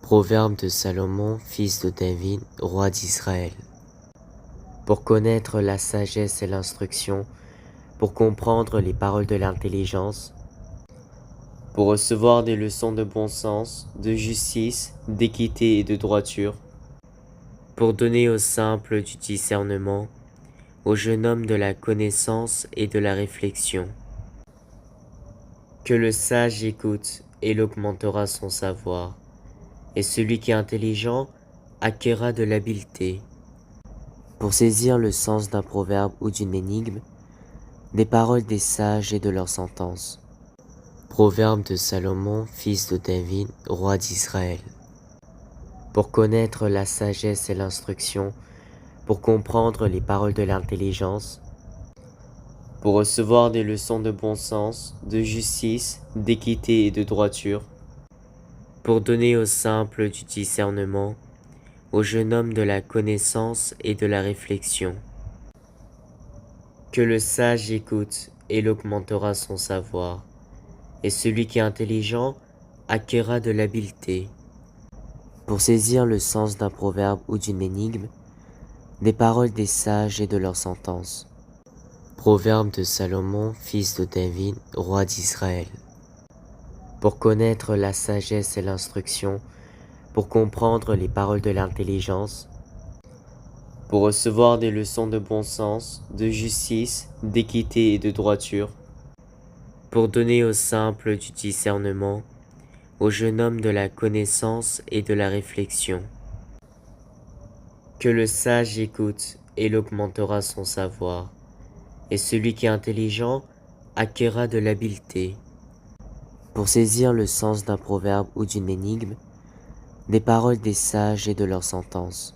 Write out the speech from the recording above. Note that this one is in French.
Proverbe de Salomon, fils de David, roi d'Israël. Pour connaître la sagesse et l'instruction, pour comprendre les paroles de l'intelligence, pour recevoir des leçons de bon sens, de justice, d'équité et de droiture, pour donner aux simples du discernement, au jeune homme de la connaissance et de la réflexion. Que le sage écoute, et il augmentera son savoir, et celui qui est intelligent acquérera de l'habileté. Pour saisir le sens d'un proverbe ou d'une énigme, des paroles des sages et de leurs sentences. Proverbe de Salomon, fils de David, roi d'Israël. Pour connaître la sagesse et l'instruction, pour comprendre les paroles de l'intelligence, pour recevoir des leçons de bon sens, de justice, d'équité et de droiture, pour donner aux simples du discernement, au jeune homme de la connaissance et de la réflexion. Que le sage écoute, et il augmentera son savoir, et celui qui est intelligent acquérera de l'habileté. Pour saisir le sens d'un proverbe ou d'une énigme, des paroles des sages et de leurs sentences. Proverbe de Salomon, fils de David, roi d'Israël. Pour connaître la sagesse et l'instruction, pour comprendre les paroles de l'intelligence, pour recevoir des leçons de bon sens, de justice, d'équité et de droiture, pour donner aux simples du discernement, au jeune homme de la connaissance et de la réflexion. Que le sage écoute, et il augmentera son savoir, et celui qui est intelligent acquérera de l'habileté. Pour saisir le sens d'un proverbe ou d'une énigme, des paroles des sages et de leurs sentences.